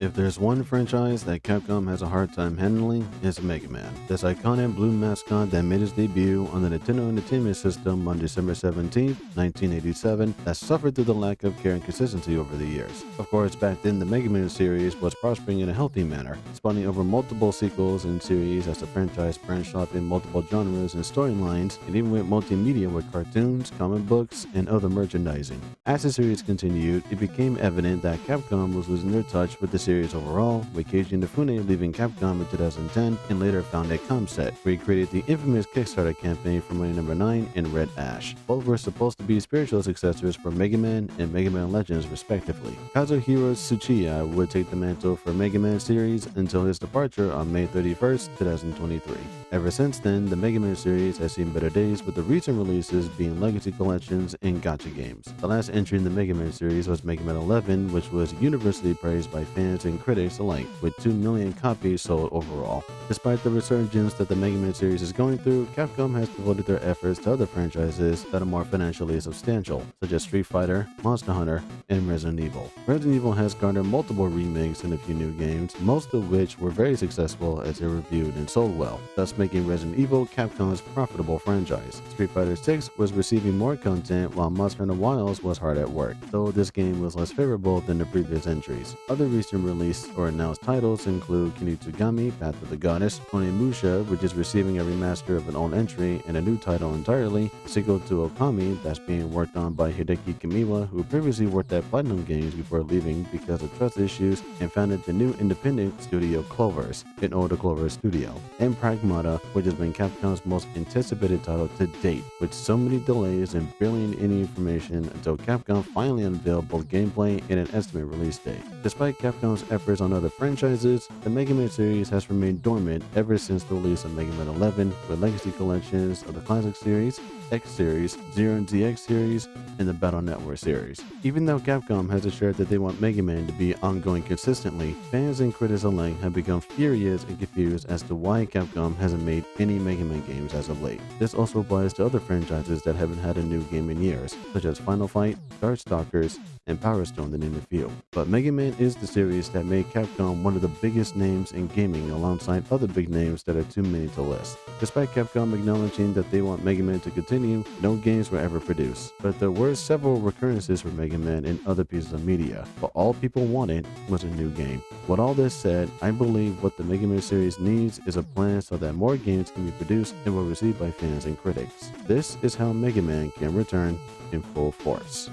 If there's one franchise that Capcom has a hard time handling, it's Mega Man. This iconic blue mascot that made its debut on the Nintendo Entertainment System on December 17, 1987, has suffered through the lack of care and consistency over the years. Of course, back then the Mega Man series was prospering in a healthy manner, spawning over multiple sequels and series as the franchise branched off in multiple genres and storylines, and even went multimedia with cartoons, comic books, and other merchandising. As the series continued, it became evident that Capcom was losing their touch with the series overall, with Keiji Inafune leaving Capcom in 2010 and later founded Comset, where he created the infamous Kickstarter campaign for Money Number 9 and Red Ash. Both were supposed to be spiritual successors for Mega Man and Mega Man Legends respectively. Kazuhiro Tsuchiya would take the mantle for Mega Man series until his departure on May 31st, 2023. Ever since then, the Mega Man series has seen better days, with the recent releases being Legacy Collections and Gacha games. The last entry in the Mega Man series was Mega Man 11, which was universally praised by fans and critics alike, with 2 million copies sold overall. Despite the resurgence that the Mega Man series is going through, Capcom has devoted their efforts to other franchises that are more financially substantial, such as Street Fighter, Monster Hunter, and Resident Evil. Resident Evil has garnered multiple remakes and a few new games, most of which were very successful as they reviewed and sold well, thus making Resident Evil Capcom's profitable franchise. Street Fighter 6 was receiving more content, while Monster Hunter Wilds was hard at work, though this game was less favorable than the previous entries. Other recent released or announced titles include Kinitsugami, Path of the Goddess, Onimusha, which is receiving a remaster of an old entry and a new title entirely, a sequel to Okami that's being worked on by Hideki Kamiya, who previously worked at Platinum Games before leaving because of trust issues, and founded the new independent studio Clovers, an older Clover studio, and Pragmata, which has been Capcom's most anticipated title to date, with so many delays and barely any information until Capcom finally unveiled both gameplay and an estimate release date. Despite Capcom's efforts on other franchises, the Mega Man series has remained dormant ever since the release of Mega Man 11, with legacy collections of the Classic Series, X Series, Zero and ZX Series, and the Battle Network series. Even though Capcom has assured that they want Mega Man to be ongoing consistently, fans and critics alike have become furious and confused as to why Capcom hasn't made any Mega Man games as of late. This also applies to other franchises that haven't had a new game in years, such as Final Fight, Darkstalkers, and Power Stone to name a few. But Mega Man is the series that made Capcom one of the biggest names in gaming alongside other big names that are too many to list. Despite Capcom acknowledging that they want Mega Man to continue, no games were ever produced. But there were several recurrences for Mega Man in other pieces of media, but all people wanted was a new game. With all this said, I believe what the Mega Man series needs is a plan so that more games can be produced and well received by fans and critics. This is how Mega Man can return in full force.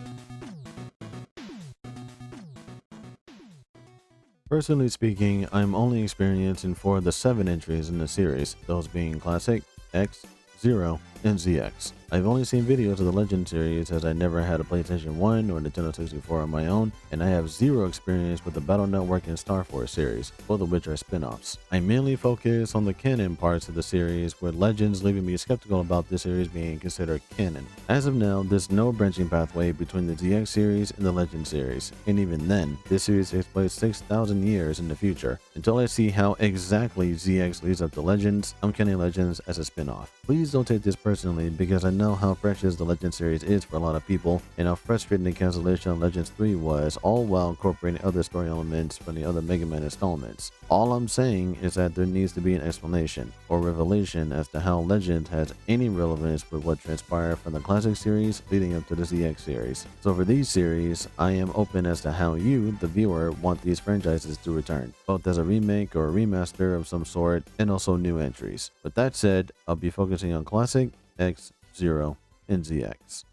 Personally speaking, I'm only experienced in 4 of the 7 entries in the series, those being Classic, X, Zero, and ZX. I've only seen videos of the Legend series as I never had a PlayStation 1 or Nintendo 64 on my own, and I have zero experience with the Battle Network and Star Force series, both of which are spin-offs. I mainly focus on the canon parts of the series, with Legends leaving me skeptical about this series being considered canon. As of now, there's no branching pathway between the ZX series and the Legend series, and even then, this series takes place 6,000 years in the future. Until I see how exactly ZX leads up to Legends, I'm counting Legends as a spin-off. Please don't take this personally, because I know how precious the Legend series is for a lot of people, and how frustrating the cancellation of Legends 3 was, all while incorporating other story elements from the other Mega Man installments. All I'm saying is that there needs to be an explanation, or revelation, as to how Legends has any relevance with what transpired from the Classic series leading up to the ZX series. So for these series, I am open as to how you, the viewer, want these franchises to return, both as a remake or a remaster of some sort, and also new entries. With that said, I'll be focusing on Classic, X, Zero, and ZX.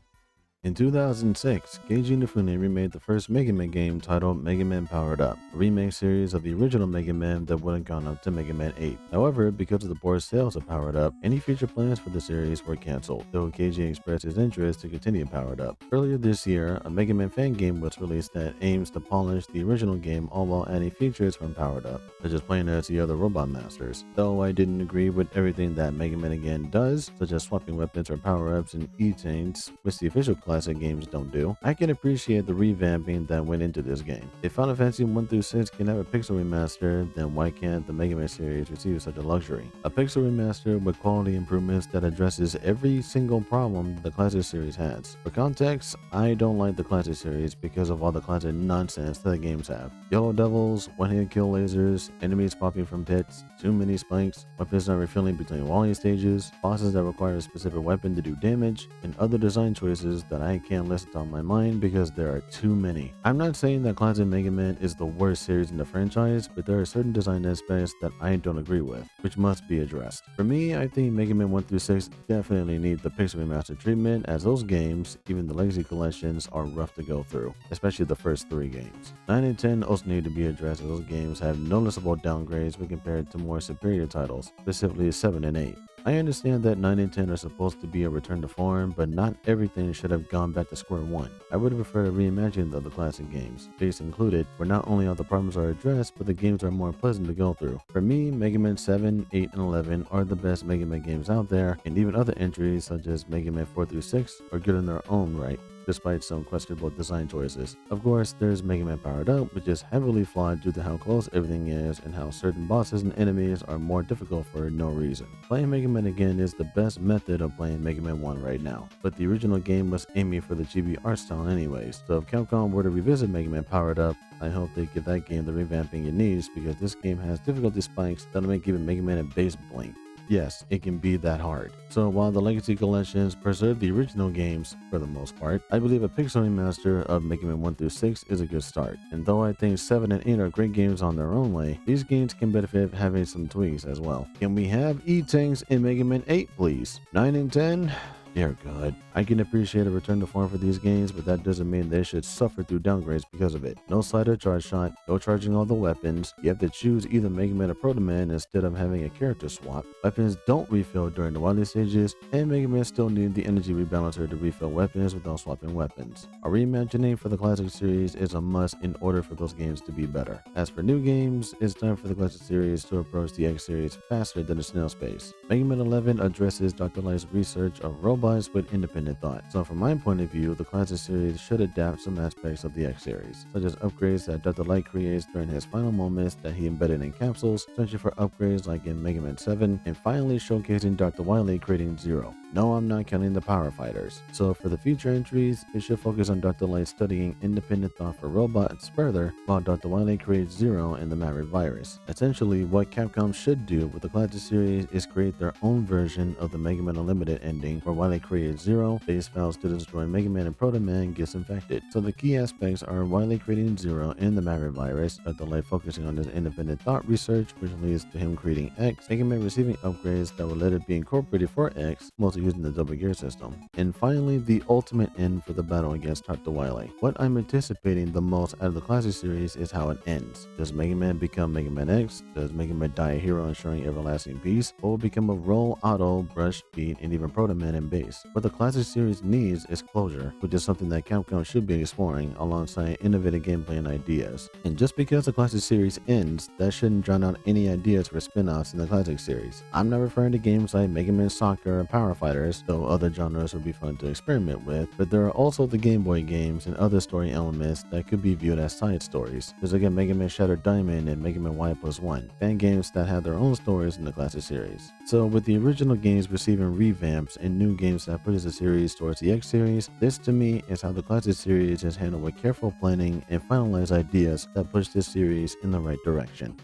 In 2006, Keiji Inafune remade the first Mega Man game titled Mega Man Powered Up, a remake series of the original Mega Man that would have gone up to Mega Man 8. However, because of the poor sales of Powered Up, any future plans for the series were cancelled, though Keiji expressed his interest to continue Powered Up. Earlier this year, a Mega Man fan game was released that aims to polish the original game, all while adding features from Powered Up, such as playing as the other Robot Masters. Though I didn't agree with everything that Mega Man again does, such as swapping weapons or power-ups and E-chains, which the official classic games don't do, I can appreciate the revamping that went into this game. If Final Fantasy 1 through 6 can have a pixel remaster, then why can't the Mega Man series receive such a luxury? A pixel remaster with quality improvements that addresses every single problem the classic series has. For context, I don't like the classic series because of all the classic nonsense that the games have. Yellow devils, one-hit kill lasers, enemies popping from pits, too many spikes, weapons not refilling between Wally stages, bosses that require a specific weapon to do damage, and other design choices that I can't list on my mind because there are too many. I'm not saying that classic Mega Man is the worst series in the franchise, but there are certain design aspects that I don't agree with, which must be addressed. For me, I think Mega Man 1 through 6 definitely need the pixel remaster treatment, as those games, even the legacy collections, are rough to go through, especially the first 3 games. 9 and 10 also need to be addressed, as those games have noticeable downgrades when compared to more superior titles, specifically 7 and 8. I understand that 9 and 10 are supposed to be a return to form, but not everything should have gone back to square one. I would prefer a reimagining of the classic games, base included, where not only all the problems are addressed, but the games are more pleasant to go through. For me, Mega Man 7, 8, and 11 are the best Mega Man games out there, and even other entries such as Mega Man 4 through 6 are good in their own right, despite some questionable design choices. Of course, there's Mega Man Powered Up, which is heavily flawed due to how close everything is and how certain bosses and enemies are more difficult for no reason. Playing Mega Man again is the best method of playing Mega Man 1 right now, but the original game was aiming for the chibi art style anyways, so if Capcom were to revisit Mega Man Powered Up, I hope they give that game the revamping it needs, because this game has difficulty spikes that'll make even Mega Man and base blink. Yes, it can be that hard. So while the Legacy Collections preserve the original games for the most part, I believe a pixel remaster of Mega Man 1 through 6 is a good start. And though I think 7 and 8 are great games on their own way, these games can benefit having some tweaks as well. Can we have E-Tanks in Mega Man 8 please? 9 and 10? Dear God. I can appreciate a return to form for these games, but that doesn't mean they should suffer through downgrades because of it. No slider charge shot, no charging all the weapons, you have to choose either Mega Man or Proto Man instead of having a character swap. Weapons don't refill during the Wily stages, and Mega Man still need the energy rebalancer to refill weapons without swapping weapons. A reimagining for the classic series is a must in order for those games to be better. As for new games, it's time for the classic series to approach the X series faster than the snail's pace. Mega Man 11 addresses Dr. Light's research of robots with independent thought. So from my point of view, the classic series should adapt some aspects of the X series, such as upgrades that Dr. Light creates during his final moments that he embedded in capsules, searching for upgrades like in Mega Man 7, and finally showcasing Dr. Wily creating Zero. No, I'm not counting the power fighters. So for the future entries, it should focus on Dr. Light studying independent thought for robots further, while Dr. Wily creates Zero and the Maverick virus. Essentially, what Capcom should do with the classic series is create their own version of the Mega Man Unlimited ending, where Wily creates Zero, base fails to destroy Mega Man and Proto Man gets infected. So the key aspects are Wily creating Zero and the Maverick virus, Dr. Light focusing on his independent thought research, which leads to him creating X, Mega Man receiving upgrades that will later be incorporated for X, mostly using the double gear system. And finally, the ultimate end for the battle against Dr. Wily. What I'm anticipating the most out of the classic series is how it ends. Does Mega Man become Mega Man X? Does Mega Man die a hero ensuring everlasting peace? Or will become a roll, auto, brush, beat, and even Proto Man and base? What the classic series needs is closure, which is something that Capcom should be exploring alongside innovative gameplay and ideas. And just because the classic series ends, that shouldn't drown out any ideas for spin-offs in the classic series. I'm not referring to games like Mega Man Soccer and Power Fighters, though other genres would be fun to experiment with, but there are also the Game Boy games and other story elements that could be viewed as side stories. There's again Mega Man Shattered Diamond and Mega Man Y+1, fan games that have their own stories in the classic series. So with the original games receiving revamps and new games that pushes the series towards the X series, this to me is how the classic series is handled with careful planning and finalized ideas that push this series in the right direction.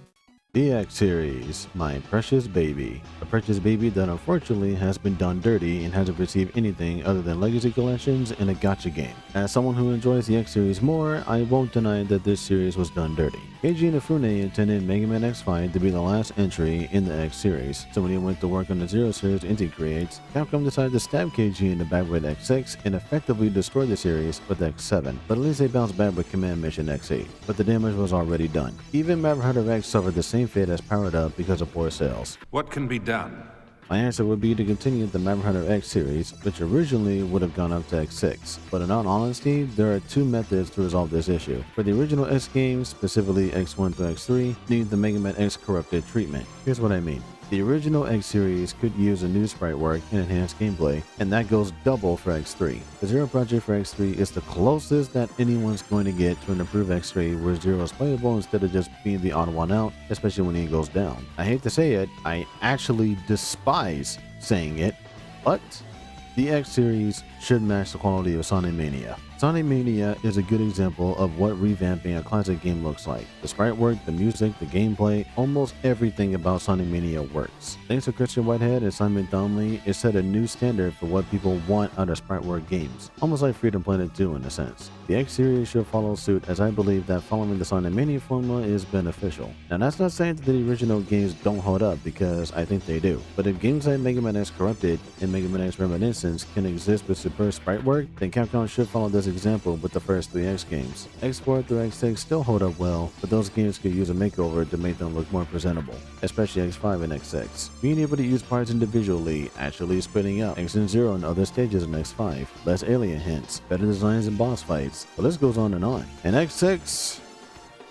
The X series, my precious baby. A precious baby that unfortunately has been done dirty and hasn't received anything other than legacy collections and a gacha game. As someone who enjoys the X series more, I won't deny that this series was done dirty. Keiji Inafune intended Mega Man X5 to be the last entry in the X series, so when he went to work on the Zero series Inti creates, Capcom decided to stab Keiji in the back with X6 and effectively destroy the series with X7, but at least they bounced back with Command Mission X8, but the damage was already done. Even Maverick Hunter X suffered the same fate as Powered Up because of poor sales. What can be done? My answer would be to continue the Maverick Hunter X series, which originally would have gone up to X6. But in all honesty, there are two methods to resolve this issue. For the original X games, specifically X1 to X3, need the Mega Man X corrupted treatment. Here's what I mean. The original X series could use a new sprite work and enhanced gameplay, and that goes double for X3. The Zero project for X3 is the closest that anyone's going to get to an improved X3 where Zero is playable instead of just being the odd one out, especially when he goes down. I hate to say it, I actually despise saying it, but the X series should match the quality of Sonic Mania. Sonic Mania is a good example of what revamping a classic game looks like. The sprite work, the music, the gameplay, almost everything about Sonic Mania works. Thanks to Christian Whitehead and Simon Thomley, it set a new standard for what people want out of sprite work games, almost like Freedom Planet 2 in a sense. The X series should follow suit, as I believe that following the Sonic Mania formula is beneficial. Now that's not saying that the original games don't hold up, because I think they do. But if games like Mega Man X Corrupted and Mega Man X Reminiscence can exist with superb sprite work, then Capcom should follow this example with the first 3 X games. X4 through X6 still hold up well, but those games could use a makeover to make them look more presentable, especially X5 and X6. Being able to use parts individually, actually splitting up X and Zero and other stages in X5, less alien hints, better designs and boss fights. The list goes on and on. And X6,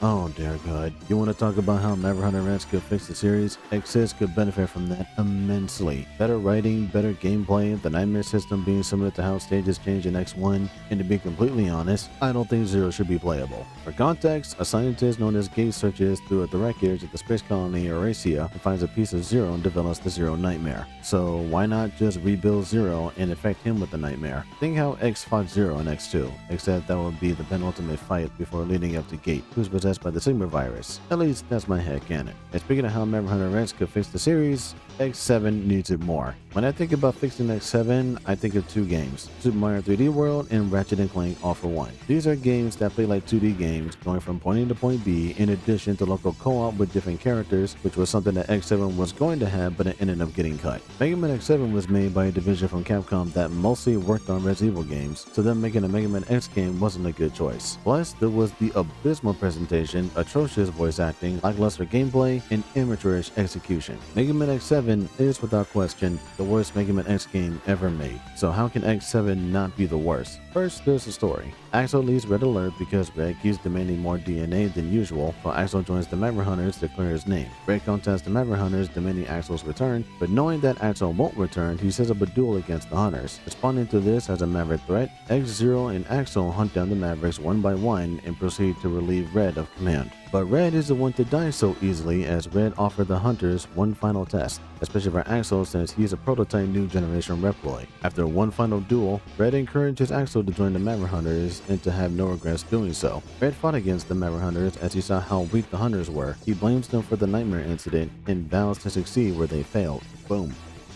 oh dear God, you want to talk about how Maverick Hunter X could fix the series? X6 could benefit from that immensely. Better writing, better gameplay, the nightmare system being similar to how stages change in X1, and to be completely honest, I don't think Zero should be playable. For context, a scientist known as Gate searches through the wreckage at the space colony Eurasia and finds a piece of Zero and develops the Zero Nightmare. So why not just rebuild Zero and infect him with the nightmare? Think how X fought Zero in X2, except that would be the penultimate fight before leading up to Gate, who's possessed by the Sigma virus. At least that's my headcanon. And speaking of how Maverick Hunter X could fix the series, X7 needs it more. When I think about fixing X7, I think of 2 games, Super Mario 3D World and Ratchet & Clank All for One. These are games that play like 2D games, going from point A to point B, in addition to local co-op with different characters, which was something that X7 was going to have, but it ended up getting cut. Mega Man X7 was made by a division from Capcom that mostly worked on Resident Evil games, so them making a Mega Man X game wasn't a good choice. Plus, there was the abysmal presentation, atrocious voice acting, lackluster gameplay, and amateurish execution. Mega Man X7 is without question the worst Mega Man X game ever made. So how can X7 not be the worst? First, there's the story. Axel leaves Red alert because Red keeps demanding more DNA than usual, while Axel joins the Maverick Hunters to clear his name. Red contacts the Maverick Hunters demanding Axel's return, but knowing that Axel won't return, he sets up a duel against the Hunters. Responding to this as a Maverick threat, X-Zero and Axel hunt down the Mavericks one by one and proceed to relieve Red of command. But Red is the one to die so easily, as Red offered the Hunters one final test, especially for Axel since he's a prototype new generation Reploid. After one final duel, Red encourages Axel to join the Maverick Hunters and to have no regrets doing so. Red fought against the Maverick Hunters as he saw how weak the Hunters were. He blames them for the Nightmare incident and vows to succeed where they failed. Boom.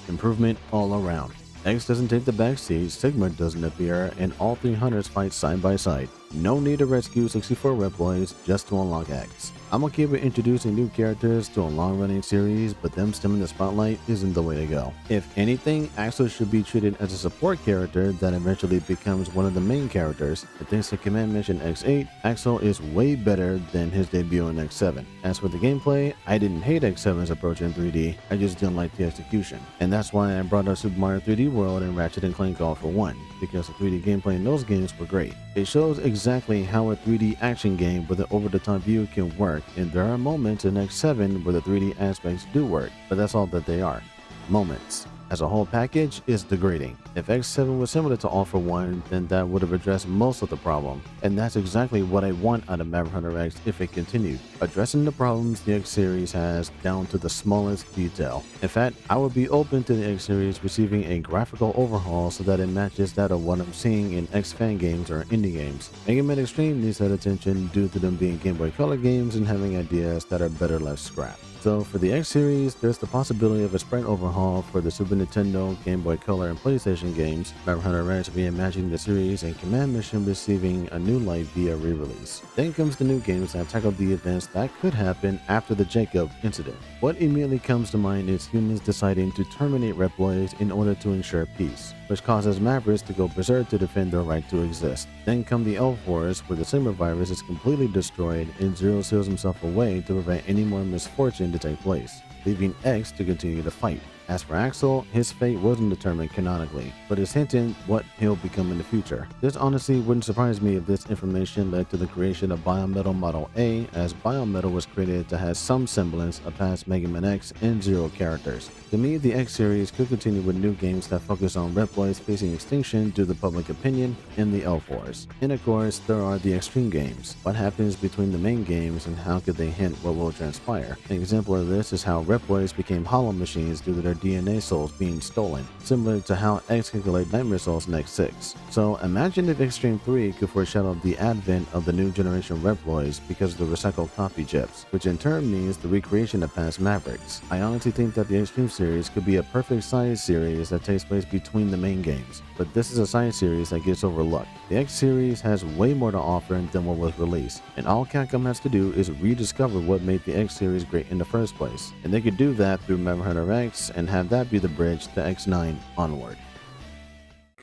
Improvement all around. X doesn't take the backseat, Sigma doesn't appear, and all 3 Hunters fight side by side. No need to rescue 64 Reploids just to unlock X. I'm okay with introducing new characters to a long-running series, but them stemming the spotlight isn't the way to go. If anything, Axel should be treated as a support character that eventually becomes one of the main characters. But thanks to Command Mission X8, Axel is way better than his debut in X7. As for the gameplay, I didn't hate X7's approach in 3D, I just didn't like the execution. And that's why I brought up Super Mario 3D World and Ratchet & Clank All for One, because the 3D gameplay in those games were great. It shows exactly how a 3D action game with an over-the-top view can work, and there are moments in X7 where the 3D aspects do work, but that's all that they are. Moments. As a whole package, is degrading. If X7 was similar to All for One, then that would have addressed most of the problem, and that's exactly what I want out of Maverick Hunter X if it continued, addressing the problems the X series has down to the smallest detail. In fact, I would be open to the X series receiving a graphical overhaul so that it matches that of what I'm seeing in X fan games or indie games. Mega Man Extreme needs that attention due to them being Game Boy Color games and having ideas that are better left scrapped. So for the X series, there's the possibility of a sprite overhaul for the Super Nintendo, Game Boy Color, and PlayStation games, Maverick Hunter X reimagining the series, and Command Mission receiving a new light via re-release. Then comes the new games that tackle the events that could happen after the Jacob incident. What immediately comes to mind is humans deciding to terminate Reploids in order to ensure peace, which causes Mavericks to go berserk to defend their right to exist. Then come the Elf Wars, where the Sigma virus is completely destroyed and Zero seals himself away to prevent any more misfortune to take place, leaving X to continue to fight. As for Axel, his fate wasn't determined canonically, but is hinting what he'll become in the future. This honestly wouldn't surprise me if this information led to the creation of Biometal Model A, as Biometal was created to have some semblance of past Mega Man X and Zero characters. To me, the X series could continue with new games that focus on Reploids facing extinction due to public opinion in the L4s. And of course, there are the extreme games. What happens between the main games and how could they hint what will transpire? An example of this is how Reploids became hollow machines due to their DNA souls being stolen, similar to how X can collect Nightmare Souls in X6. So imagine if Extreme 3 could foreshadow the advent of the new generation Reploids because of the recycled copy chips, which in turn means the recreation of past Mavericks. I honestly think that the Extreme series could be a perfect side series that takes place between the main games, but this is a side series that gets overlooked. The X series has way more to offer than what was released, and all Capcom has to do is rediscover what made the X series great in the first place, and they could do that through Memory Hunter X and have that be the bridge to X9 onward.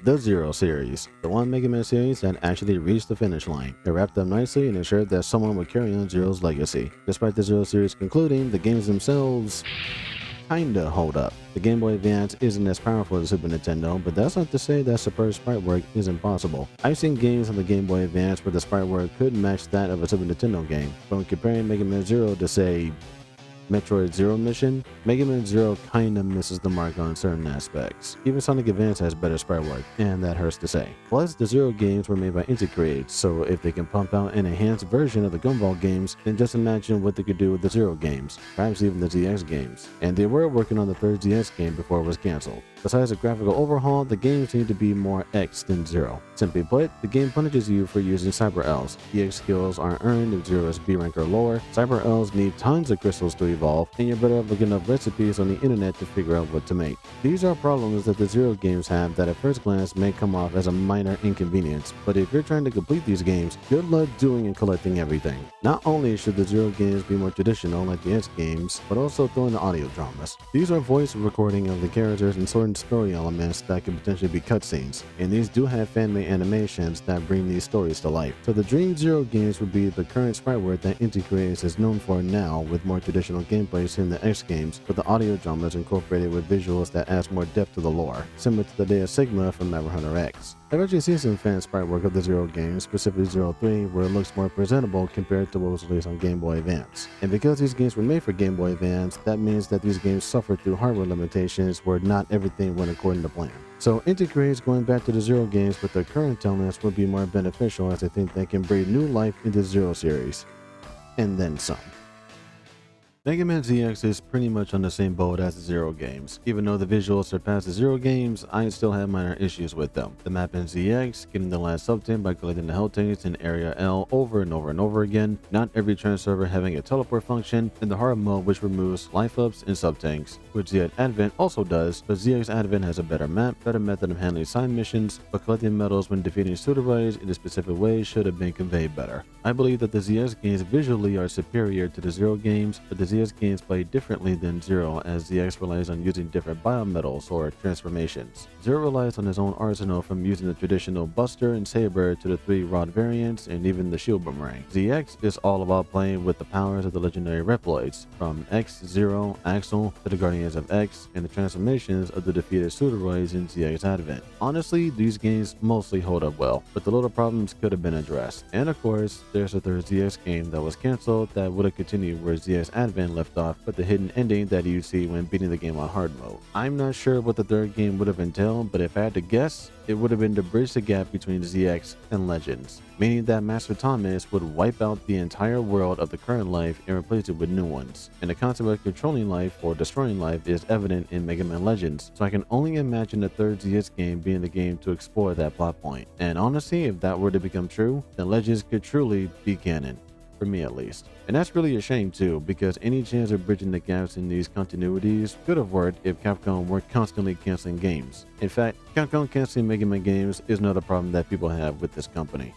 The Zero series, the one Mega Man series that actually reached the finish line. It wrapped up nicely and ensured that someone would carry on Zero's legacy. Despite the Zero series concluding, the games themselves kinda hold up. The Game Boy Advance isn't as powerful as the Super Nintendo, but that's not to say that superb sprite work isn't possible. I've seen games on the Game Boy Advance where the sprite work could match that of a Super Nintendo game, but when comparing Mega Man Zero to, say, Metroid Zero Mission, Mega Man Zero kinda misses the mark on certain aspects. Even Sonic Advance has better sprite work, and that hurts to say. Plus, the Zero games were made by Integrate, so if they can pump out an enhanced version of the Gumball games, then just imagine what they could do with the Zero games, perhaps even the ZX games. And they were working on the third ZX game before it was cancelled. Besides a graphical overhaul, the games need to be more X than Zero. Simply put, the game punishes you for using Cyber L's. EX skills aren't earned if Zero is B rank or lower. Cyber L's need tons of crystals to evolve, and you're better off looking up recipes on the internet to figure out what to make. These are problems that the Zero games have that at first glance may come off as a minor inconvenience, but if you're trying to complete these games, good luck doing and collecting everything. Not only should the Zero games be more traditional like the X games, but also throw in the audio dramas. These are voice recording of the characters and certain story elements that could potentially be cutscenes, and these do have fan-made animations that bring these stories to life. So the Dream Zero games would be the current sprite work that Integrates is known for now, with more traditional gameplay in the X games, but the audio dramas incorporated with visuals that adds more depth to the lore, similar to the Day Sigma from Memory Hunter X. I've actually seen some fan sprite work of the Zero games, specifically Zero 3, where it looks more presentable compared to what was released on Game Boy Advance. And because these games were made for Game Boy Advance, that means that these games suffered through hardware limitations where not everything went according to plan. So Integrates going back to the Zero games with their current talents would be more beneficial, as I think they can breathe new life into the Zero series. And then some. Mega Man ZX is pretty much on the same boat as the Zero games. Even though the visuals surpass the Zero games, I still have minor issues with them. The map in ZX, getting the last sub-10 by collecting the health tanks in Area L over and over and over again, not every transfer having a teleport function, and the hard mode which removes life ups and sub-tanks, which ZX Advent also does, but ZX Advent has a better map, better method of handling side missions, but collecting medals when defeating pseudo-rays in a specific way should have been conveyed better. I believe that the ZX games visually are superior to the Zero games, but the ZX games play differently than Zero, as ZX relies on using different biometals or transformations. Zero relies on his own arsenal, from using the traditional Buster and Saber to the 3 rod variants and even the Shield Boomerang. ZX is all about playing with the powers of the legendary Reploids, from X, Zero, Axel to the Guardians of X, and the transformations of the defeated Pseudoroids in ZX Advent. Honestly, these games mostly hold up well, but the little problems could have been addressed. And of course, there's a third ZX game that was cancelled that would have continued where ZX Advent left off, but the hidden ending that you see when beating the game on hard mode. I'm not sure what the third game would have entailed, but if I had to guess, it would have been to bridge the gap between ZX and Legends, meaning that Master Thomas would wipe out the entire world of the current life and replace it with new ones. And the concept of controlling life or destroying life is evident in Mega Man Legends, so I can only imagine the third ZX game being the game to explore that plot point. And honestly, if that were to become true, then Legends could truly be canon. For me at least. And that's really a shame too, because any chance of bridging the gaps in these continuities could have worked if Capcom weren't constantly canceling games. In fact, Capcom canceling Mega Man games is not a problem that people have with this company.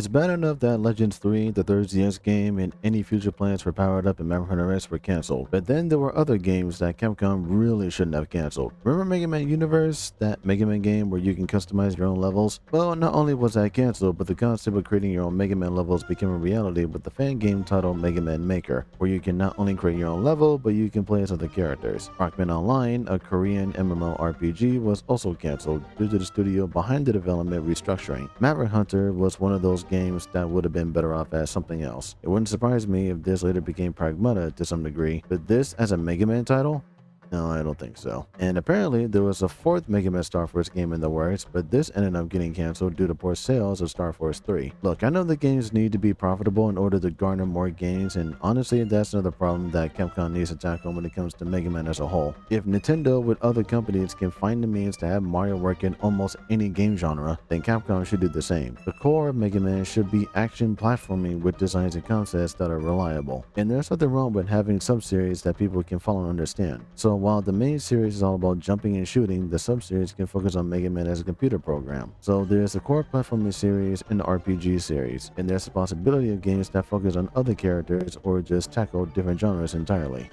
It's bad enough that Legends 3, the third ZX game, and any future plans for Powered Up and Maverick Hunter S were cancelled. But then there were other games that Capcom really shouldn't have cancelled. Remember Mega Man Universe, that Mega Man game where you can customize your own levels? Well, not only was that cancelled, but the concept of creating your own Mega Man levels became a reality with the fan game titled Mega Man Maker, where you can not only create your own level, but you can play as other characters. Rockman Online, a Korean MMORPG, was also cancelled due to the studio behind the development restructuring. Maverick Hunter was one of those games that would have been better off as something else. It wouldn't surprise me if this later became Pragmata to some degree, but this as a Mega Man title? No, I don't think so. And apparently, there was a fourth Mega Man Star Force game in the works, but this ended up getting cancelled due to poor sales of Star Force 3. Look, I know the games need to be profitable in order to garner more gains, and honestly, that's another problem that Capcom needs to tackle when it comes to Mega Man as a whole. If Nintendo with other companies can find the means to have Mario work in almost any game genre, then Capcom should do the same. The core of Mega Man should be action platforming with designs and concepts that are reliable. And there's nothing wrong with having sub-series that people can follow and understand. So while the main series is all about jumping and shooting, the sub-series can focus on Mega Man as a computer program. So there's the core platforming series and the RPG series, and there's the possibility of games that focus on other characters or just tackle different genres entirely.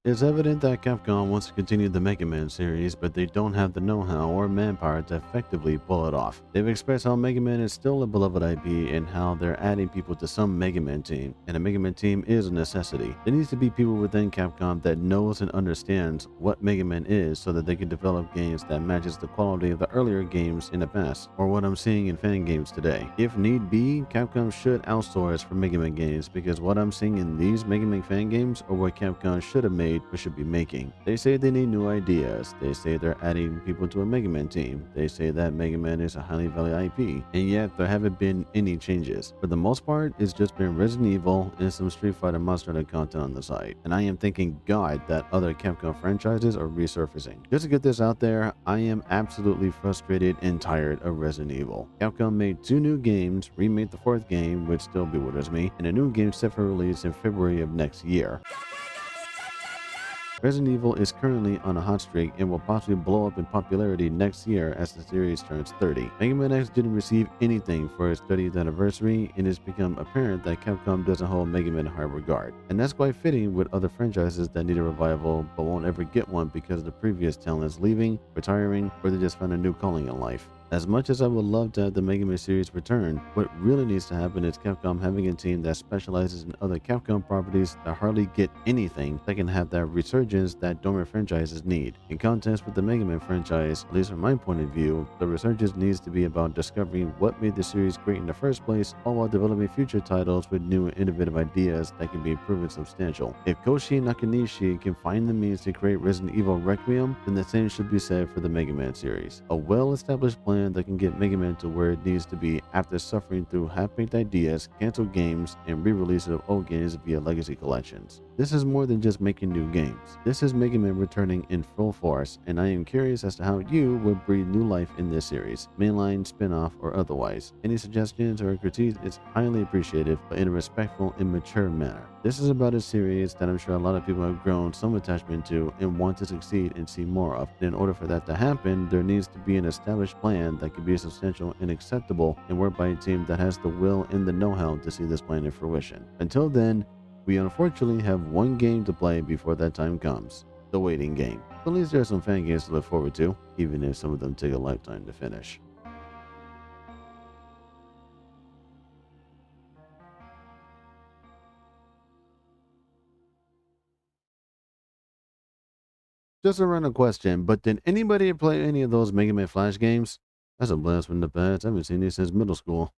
It's evident that Capcom wants to continue the Mega Man series, but they don't have the know-how or manpower to effectively pull it off. They've expressed how Mega Man is still a beloved IP and how they're adding people to some Mega Man team, and a Mega Man team is a necessity. There needs to be people within Capcom that knows and understands what Mega Man is so that they can develop games that matches the quality of the earlier games in the past, or what I'm seeing in fan games today. If need be, Capcom should outsource for Mega Man games, because what I'm seeing in these Mega Man fan games are what Capcom should have made or should be making. They say they need new ideas. They say they're adding people to a Mega Man team. They say that Mega Man is a highly valued IP, and yet there haven't been any changes. For the most part, it's just been Resident Evil and some Street Fighter Monster Hunter content on the side. And I am thanking God that other Capcom franchises are resurfacing. Just to get this out there, I am absolutely frustrated and tired of Resident Evil. Capcom made 2 new games, remade the 4th game, which still bewilders me, and a new game set for release in February of next year. Resident Evil is currently on a hot streak and will possibly blow up in popularity next year as the series turns 30. Mega Man X didn't receive anything for its 30th anniversary, and it's become apparent that Capcom doesn't hold Mega Man in high regard. And that's quite fitting with other franchises that need a revival but won't ever get one because the previous talent is leaving, retiring, or they just found a new calling in life. As much as I would love to have the Mega Man series return, what really needs to happen is Capcom having a team that specializes in other Capcom properties that hardly get anything that can have that resurgence that dormant franchises need. In contrast with the Mega Man franchise, at least from my point of view, the resurgence needs to be about discovering what made the series great in the first place, all while developing future titles with new and innovative ideas that can be proven substantial. If Koshi Nakanishi can find the means to create Resident Evil Requiem, then the same should be said for the Mega Man series. A well-established plan that can get Mega Man to where it needs to be after suffering through half-baked ideas, canceled games, and re-releases of old games via legacy collections. This is more than just making new games. This is Mega Man returning in full force, and I am curious as to how you would breathe new life in this series, mainline, spin-off, or otherwise. Any suggestions or critiques is highly appreciated, but in a respectful and mature manner. This is about a series that I'm sure a lot of people have grown some attachment to and want to succeed and see more of. And in order for that to happen, there needs to be an established plan that can be substantial and acceptable and worked by a team that has the will and the know-how to see this plan in fruition. Until then, we unfortunately have one game to play before that time comes, the waiting game. At least there are some fan games to look forward to, even if some of them take a lifetime to finish. Just a random question, but did anybody play any of those Mega Man Flash games? That's a blast from the past. I haven't seen these since middle school.